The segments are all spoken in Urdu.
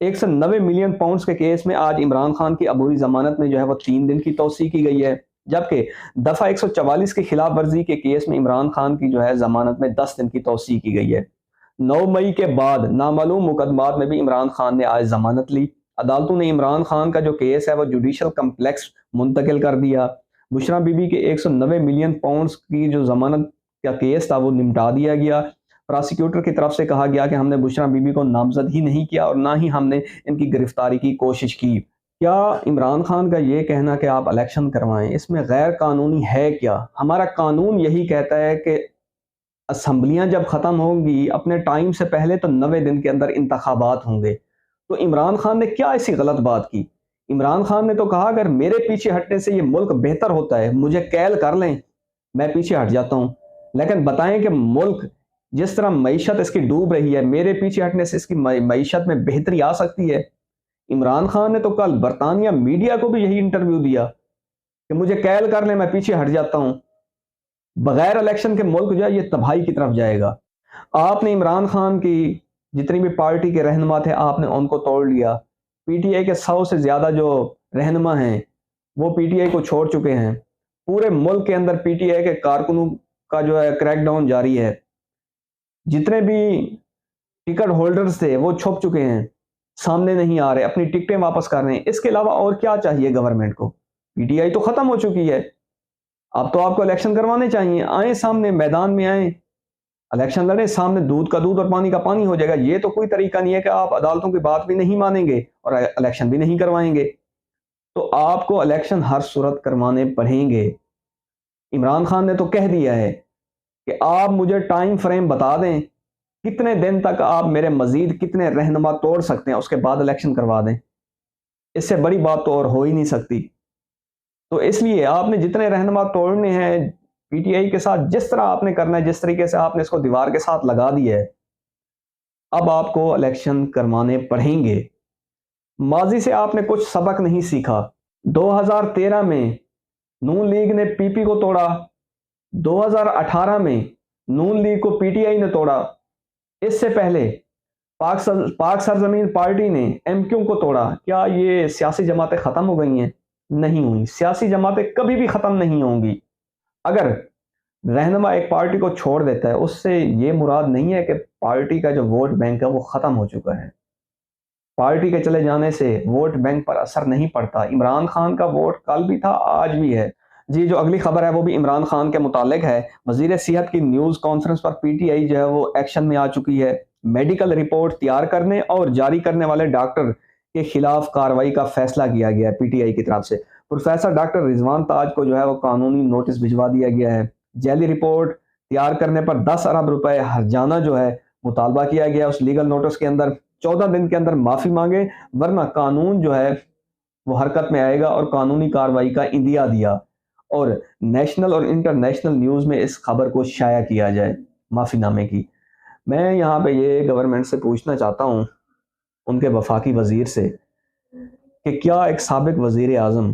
190 ملین پاؤنڈز کے کیس میں آج عمران خان کی عبوری ضمانت میں جو ہے وہ 3 دن کی توسیع کی گئی ہے، جبکہ دفعہ 144 کی خلاف ورزی کے کیس میں عمران خان کی جو ہے ضمانت میں 10 دن کی توسیع کی گئی ہے۔ 9 مئی کے بعد نامعلوم مقدمات میں بھی عمران خان نے آج ضمانت لی۔ عدالتوں نے عمران خان کا جو کیس ہے وہ جوڈیشل کمپلیکس منتقل کر دیا۔ بشرا بی بی کے 190 ملین پاؤنڈز کی جو ضمانت کا کیس تھا وہ نمٹا دیا گیا۔ پراسیکیوٹر کی طرف سے کہا گیا کہ ہم نے بشرا بی بی کو نامزد ہی نہیں کیا اور نہ ہی ہم نے ان کی گرفتاری کی کوشش کی۔ کیا عمران خان کا یہ کہنا کہ آپ الیکشن کروائیں اس میں غیر قانونی ہے کیا؟ ہمارا قانون یہی کہتا ہے کہ اسمبلیاں جب ختم ہوں گی اپنے ٹائم سے پہلے تو 90 دن کے اندر انتخابات ہوں گے۔ تو عمران خان نے کیا ایسی غلط بات کی؟ عمران خان نے تو کہا اگر میرے پیچھے ہٹنے سے یہ ملک بہتر ہوتا ہے مجھے کیل کر لیں، میں پیچھے ہٹ جاتا ہوں، لیکن بتائیں کہ ملک جس طرح معیشت اس کی ڈوب رہی ہے میرے پیچھے ہٹنے سے اس کی معیشت میں بہتری آ سکتی ہے؟ عمران خان نے تو کل برطانیہ میڈیا کو بھی یہی انٹرویو دیا کہ مجھے کیل کر لیں میں پیچھے ہٹ جاتا ہوں، بغیر الیکشن کے ملک جو ہے یہ تباہی کی طرف جائے گا۔ آپ نے عمران خان کی جتنی بھی پارٹی کے رہنما تھے آپ نے ان کو توڑ لیا۔ پی ٹی آئی کے 100 سے زیادہ جو رہنما ہیں وہ پی ٹی آئی کو چھوڑ چکے ہیں۔ پورے ملک کے اندر پی ٹی آئی کے کارکنوں کا جو ہے کریک ڈاؤن جاری ہے۔ جتنے بھی ٹکٹ ہولڈرز تھے وہ چھپ چکے ہیں، سامنے نہیں آ رہے، اپنی ٹکٹیں واپس کر رہے ہیں۔ اس کے علاوہ اور کیا چاہیے گورنمنٹ کو؟ پی ٹی آئی تو ختم ہو چکی ہے، اب تو آپ کو الیکشن کروانے چاہیے، آئیں سامنے میدان میں آئیں، الیکشن لڑیں، سامنے دودھ کا دودھ اور پانی کا پانی ہو جائے گا۔ یہ تو کوئی طریقہ نہیں ہے کہ آپ عدالتوں کی بات بھی نہیں مانیں گے اور الیکشن بھی نہیں کروائیں گے۔ تو آپ کو الیکشن ہر صورت کروانے پڑیں گے۔ عمران خان نے تو کہہ دیا ہے کہ آپ مجھے ٹائم فریم بتا دیں کتنے دن تک آپ میرے مزید کتنے رہنما توڑ سکتے ہیں، اس کے بعد الیکشن کروا دیں۔ اس سے بڑی بات تو اور ہو ہی نہیں سکتی۔ تو اس لیے آپ نے جتنے رہنما توڑنے ہیں پی ٹی آئی کے ساتھ جس طرح آپ نے کرنا ہے، جس طریقے سے آپ نے اس کو دیوار کے ساتھ لگا دیا ہے، اب آپ کو الیکشن کروانے پڑیں گے۔ ماضی سے آپ نے کچھ سبق نہیں سیکھا۔ 2013 میں نون لیگ نے پی پی کو توڑا، 2018 میں نون لیگ کو پی ٹی آئی نے توڑا، اس سے پہلے پاک سرزمین پارٹی نے ایم کیو کو توڑا۔ کیا یہ سیاسی جماعتیں ختم ہو گئی ہیں؟ نہیں ہوئی۔ سیاسی جماعتیں کبھی بھی ختم نہیں ہوں گی۔ اگر رہنما ایک پارٹی کو چھوڑ دیتا ہے اس سے یہ مراد نہیں ہے کہ پارٹی کا جو ووٹ بینک ہے وہ ختم ہو چکا ہے۔ پارٹی کے چلے جانے سے ووٹ بینک پر اثر نہیں پڑتا۔ عمران خان کا ووٹ کل بھی تھا، آج بھی ہے۔ جی جو اگلی خبر ہے وہ بھی عمران خان کے متعلق ہے۔ وزیر صحت کی news conference per P T I جو ہے وہ ایکشن میں آ چکی ہے۔ میڈیکل رپورٹ تیار کرنے اور جاری کرنے والے ڈاکٹر کے خلاف کارروائی کا فیصلہ کیا گیا ہے پی ٹی آئی کی طرف سے۔ پروفیسر ڈاکٹر رضوان تاج کو جو ہے وہ قانونی نوٹس بھجوا دیا گیا ہے۔ جعلی رپورٹ تیار کرنے پر 10 ارب روپے ہرجانہ جو ہے مطالبہ کیا گیا اس لیگل نوٹس کے اندر۔ 14 دن کے اندر معافی مانگے ورنہ قانون جو ہے وہ حرکت میں آئے گا، اور قانونی کارروائی کا اندیا دیا اور نیشنل اور انٹرنیشنل نیوز میں اس خبر کو شائع کیا جائے معافی نامے کی۔ میں یہاں پہ یہ گورنمنٹ سے پوچھنا چاہتا ہوں، ان کے وفاقی وزیر سے، کہ کیا ایک سابق وزیر اعظم،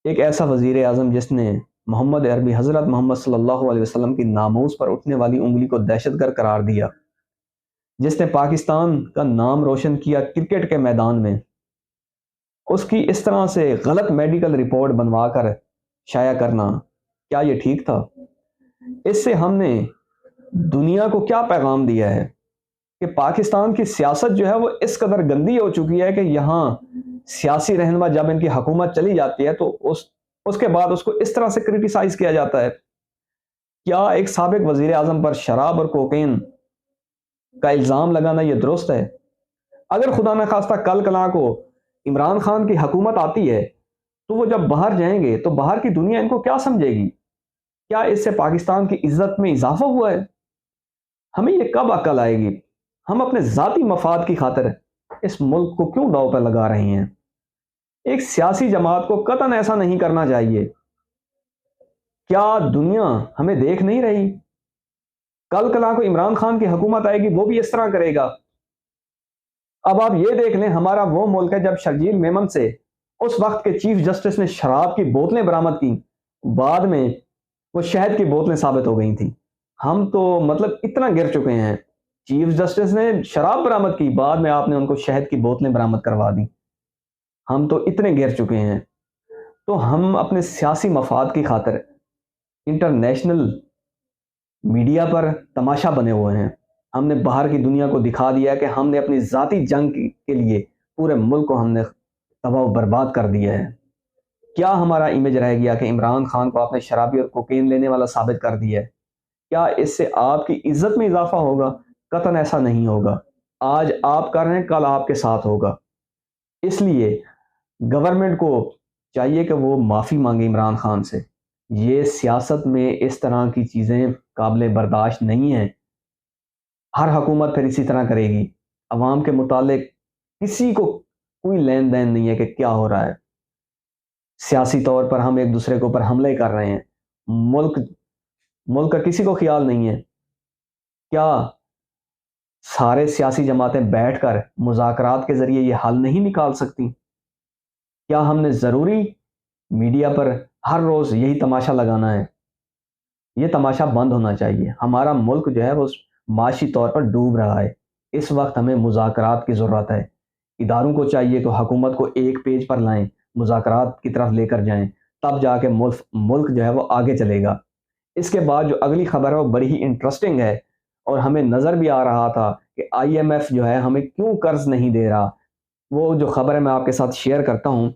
ایک ایسا وزیر اعظم جس نے محمد عربی حضرت محمد صلی اللہ علیہ وسلم کی ناموس پر اٹھنے والی انگلی کو دہشت گرد قرار دیا، جس نے پاکستان کا نام روشن کیا کرکٹ کے میدان میں، اس کی اس طرح سے غلط میڈیکل رپورٹ بنوا کر شائع کرنا، کیا یہ ٹھیک تھا؟ اس سے ہم نے دنیا کو کیا پیغام دیا ہے کہ پاکستان کی سیاست جو ہے وہ اس قدر گندی ہو چکی ہے کہ یہاں سیاسی رہنما جب ان کی حکومت چلی جاتی ہے تو اس کے بعد اس کو اس طرح سے کرٹیسائز کیا جاتا ہے۔ کیا ایک سابق وزیر اعظم پر شراب اور کوکین کا الزام لگانا یہ درست ہے؟ اگر خدا نخواستہ کل کلا کو عمران خان کی حکومت آتی ہے تو وہ جب باہر جائیں گے تو باہر کی دنیا ان کو کیا سمجھے گی؟ کیا اس سے پاکستان کی عزت میں اضافہ ہوا ہے؟ ہمیں یہ کب عقل آئے گی؟ ہم اپنے ذاتی مفاد کی خاطر اس ملک کو کیوں داؤ پہ لگا رہے ہیں؟ ایک سیاسی جماعت کو قطعاً ایسا نہیں کرنا چاہیے۔ کیا دنیا ہمیں دیکھ نہیں رہی؟ کل کلا کو عمران خان کی حکومت آئے گی وہ بھی اس طرح کرے گا۔ اب آپ یہ دیکھ لیں، ہمارا وہ ملک ہے جب شرجیل میمن سے اس وقت کے چیف جسٹس نے شراب کی بوتلیں برآمد کی، بعد میں وہ شہد کی بوتلیں ثابت ہو گئی تھیں۔ ہم تو اتنا گر چکے ہیں۔ چیف جسٹس نے شراب برآمد کی، بعد میں آپ نے ان کو شہد کی بوتلیں برآمد کروا دی۔ ہم تو اتنے گر چکے ہیں، تو ہم اپنے سیاسی مفاد کی خاطر انٹرنیشنل میڈیا پر تماشا بنے ہوئے ہیں۔ ہم نے باہر کی دنیا کو دکھا دیا کہ ہم نے اپنی ذاتی جنگ کے لیے پورے ملک کو ہم نے تباہ و برباد کر دیا ہے۔ کیا ہمارا امیج رہ گیا کہ عمران خان کو آپ نے شرابی اور کوکین لینے والا ثابت کر دیا ہے؟ کیا اس سے آپ کی عزت میں اضافہ ہوگا؟ قطعاً ایسا نہیں ہوگا۔ آج آپ کر رہے ہیں، کل آپ کے ساتھ ہوگا۔ اس لیے گورنمنٹ کو چاہیے کہ وہ معافی مانگے عمران خان سے۔ یہ سیاست میں اس طرح کی چیزیں قابل برداشت نہیں ہیں۔ ہر حکومت پھر اسی طرح کرے گی۔ عوام کے متعلق کسی کو کوئی لین دین نہیں ہے کہ کیا ہو رہا ہے۔ سیاسی طور پر ہم ایک دوسرے کے اوپر حملے کر رہے ہیں۔ ملک کا کسی کو خیال نہیں ہے۔ کیا سارے سیاسی جماعتیں بیٹھ کر مذاکرات کے ذریعے یہ حل نہیں نکال سکتی؟ کیا ہم نے ضروری میڈیا پر ہر روز یہی تماشا لگانا ہے؟ یہ تماشا بند ہونا چاہیے۔ ہمارا ملک جو ہے وہ معاشی طور پر ڈوب رہا ہے۔ اس وقت ہمیں مذاکرات کی ضرورت ہے۔ اداروں کو چاہیے کہ حکومت کو ایک پیج پر لائیں، مذاکرات کی طرف لے کر جائیں، تب جا کے ملک جو ہے وہ آگے چلے گا۔ اس کے بعد جو اگلی خبر ہے وہ بڑی ہی انٹرسٹنگ ہے، اور ہمیں نظر بھی آ رہا تھا کہ آئی ایم ایف جو ہے ہمیں کیوں قرض نہیں دے رہا۔ وہ جو خبر ہے میں آپ کے ساتھ شیئر کرتا ہوں۔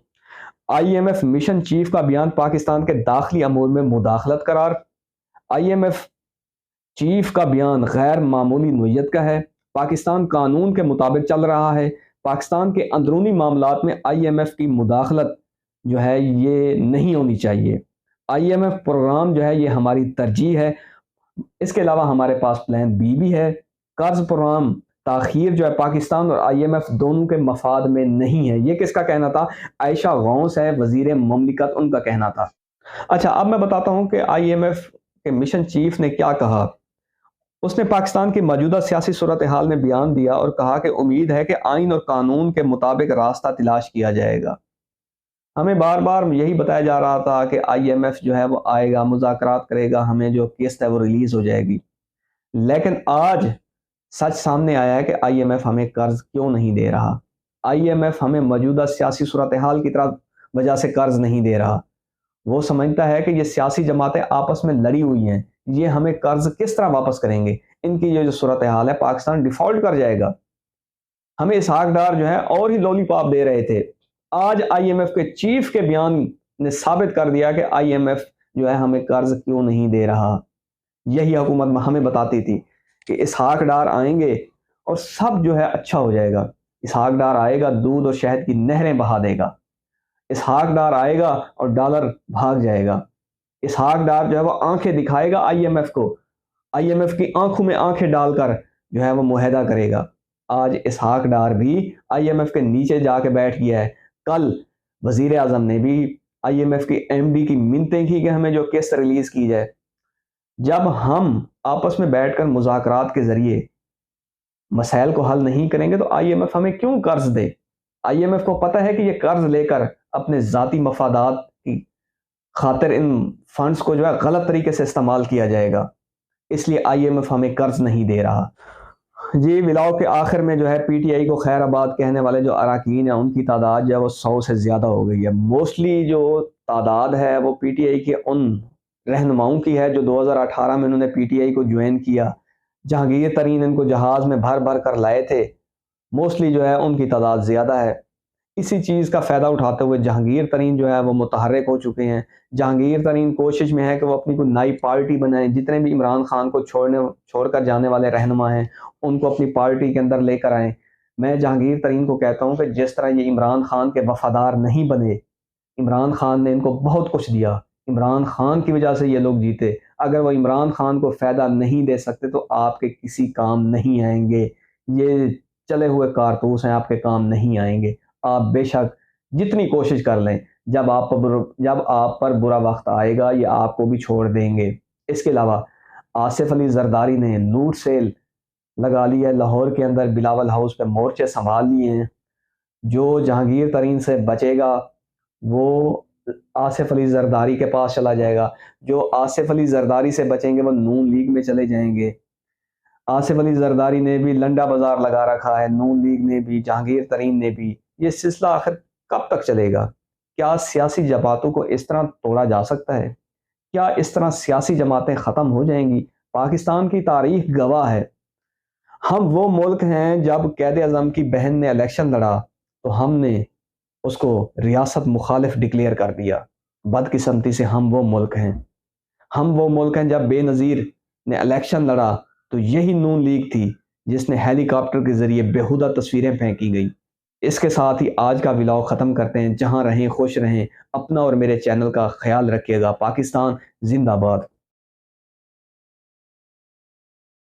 I M F mission chief کا بیان پاکستان کے داخلی امور میں مداخلت قرار۔ آئی ایم ایف چیف کا بیان غیر معمولی نوعیت کا ہے۔ پاکستان قانون کے مطابق چل رہا ہے۔ پاکستان کے اندرونی معاملات میں آئی ایم ایف کی مداخلت جو ہے یہ نہیں ہونی چاہیے۔ آئی ایم ایف پروگرام جو ہے یہ ہماری ترجیح ہے۔ اس کے علاوہ ہمارے پاس پلان بی بھی ہے۔ قرض پروگرام تاخیر جو ہے پاکستان اور آئی ایم ایف دونوں کے مفاد میں نہیں ہے۔ یہ کس کا کہنا تھا؟ عائشہ غوث ہے، وزیر مملکت، ان کا کہنا تھا۔ اچھا، اب میں بتاتا ہوں کہ آئی ایم ایف کے مشن چیف نے کیا کہا۔ اس نے پاکستان کی موجودہ سیاسی صورتحال میں بیان دیا اور کہا کہ امید ہے کہ آئین اور قانون کے مطابق راستہ تلاش کیا جائے گا۔ ہمیں بار بار یہی بتایا جا رہا تھا کہ آئی ایم ایف جو ہے وہ آئے گا، مذاکرات کرے گا، ہمیں جو قسط ہے وہ ریلیز ہو جائے گی۔ لیکن آج سچ سامنے آیا ہے کہ آئی ایم ایف ہمیں قرض کیوں نہیں دے رہا۔ آئی ایم ایف ہمیں موجودہ سیاسی صورتحال کی طرف وجہ سے قرض نہیں دے رہا۔ وہ سمجھتا ہے کہ یہ سیاسی جماعتیں آپس میں لڑی ہوئی ہیں، یہ ہمیں قرض کس طرح واپس کریں گے؟ ان کی یہ جو صورتحال ہے، پاکستان ڈیفالٹ کر جائے گا۔ ہمیں اسحاق ڈار جو ہے اور ہی لولی پاپ دے رہے تھے۔ آج آئی ایم ایف کے چیف کے بیان نے ثابت کر دیا کہ آئی ایم ایف جو ہے ہمیں قرض کیوں نہیں دے رہا۔ یہی حکومت ہمیں بتاتی تھی کہ اسحاق ڈار آئیں گے اور سب جو ہے اچھا ہو جائے گا۔ اسحاق ڈار آئے گا، دودھ اور شہد کی نہریں بہا دے گا۔ اسحاق ڈار آئے گا اور ڈالر بھاگ جائے گا۔ اسحاق ڈار جو ہے وہ آنکھیں دکھائے گا آئی ایم ایف کو، آئی ایم ایف کی آنکھوں میں آنکھیں ڈال کر جو ہے وہ معاہدہ کرے گا۔ آج اسحاق ڈار بھی آئی ایم ایف کے نیچے جا کے بیٹھ گیا ہے۔ کل وزیر اعظم نے بھی آئی ایم ایف کی ایم ڈی کی منتیں کی کہ ہمیں جو قسط ریلیز کی جائے۔ جب ہم آپس میں بیٹھ کر مذاکرات کے ذریعے مسائل کو حل نہیں کریں گے تو آئی ایم ایف ہمیں کیوں قرض دے؟ آئی ایم ایف کو پتہ ہے کہ یہ قرض لے کر اپنے ذاتی مفادات کی خاطر ان فنڈز کو جو ہے غلط طریقے سے استعمال کیا جائے گا، اس لیے آئی ایم ایف ہمیں قرض نہیں دے رہا۔ جی، ولاؤ کے آخر میں جو ہے پی ٹی آئی کو خیر آباد کہنے والے جو اراکین ہیں ان کی تعداد جو ہے وہ 100 سے زیادہ ہو گئی ہے۔ موسٹلی جو تعداد ہے وہ پی ٹی آئی کے ان رہنماؤں کی ہے جو 2018 میں انہوں نے پی ٹی آئی کو جوائن کیا۔ جہانگیر ترین ان کو جہاز میں بھر بھر کر لائے تھے۔ موسٹلی جو ہے ان کی تعداد زیادہ ہے۔ اسی چیز کا فائدہ اٹھاتے ہوئے جہانگیر ترین جو ہے وہ متحرک ہو چکے ہیں۔ جہانگیر ترین کوشش میں ہے کہ وہ اپنی کوئی نئی پارٹی بنائیں۔ جتنے بھی عمران خان کو چھوڑ کر جانے والے رہنما ہیں ان کو اپنی پارٹی کے اندر لے کر آئیں۔ میں جہانگیر ترین کو کہتا ہوں کہ جس طرح یہ عمران خان کے وفادار نہیں بنے، عمران خان نے ان کو بہت کچھ دیا، عمران خان کی وجہ سے یہ لوگ جیتے۔ اگر وہ عمران خان کو فائدہ نہیں دے سکتے تو آپ کے کسی کام نہیں آئیں گے۔ یہ چلے ہوئے کارتوس ہیں، آپ کے کام نہیں آئیں گے۔ آپ بے شک جتنی کوشش کر لیں، جب آپ پر برا وقت آئے گا یہ آپ کو بھی چھوڑ دیں گے۔ اس کے علاوہ آصف علی زرداری نے لوٹ سیل لگا لی ہے لاہور کے اندر، بلاول ہاؤس پہ مورچے سنبھال لیے ہیں۔ جو جہانگیر ترین سے بچے گا وہ آصف علی زرداری کے پاس چلا جائے گا، جو آصف علی زرداری سے بچیں گے وہ نون لیگ میں چلے جائیں گے۔ آصف علی زرداری نے بھی لنڈا بازار لگا رکھا ہے، نون لیگ نے بھی، جہانگیر ترین نے بھی۔ یہ سلسلہ آخر کب تک چلے گا؟ کیا سیاسی جماعتوں کو اس طرح توڑا جا سکتا ہے؟ کیا اس طرح سیاسی جماعتیں ختم ہو جائیں گی؟ پاکستان کی تاریخ گواہ ہے، ہم وہ ملک ہیں جب قائد اعظم کی بہن نے الیکشن لڑا تو ہم نے اس کو ریاست مخالف ڈکلیئر کر دیا۔ بدقسمتی سے ہم وہ ملک ہیں، ہم وہ ملک ہیں جب بے نظیر نے الیکشن لڑا تو یہی نون لیگ تھی جس نے ہیلی کاپٹر کے ذریعے بیہودہ تصویریں پھینکی گئی۔ اس کے ساتھ ہی آج کا ولاگ ختم کرتے ہیں۔ جہاں رہیں خوش رہیں، اپنا اور میرے چینل کا خیال رکھیے گا۔ پاکستان زندہ باد۔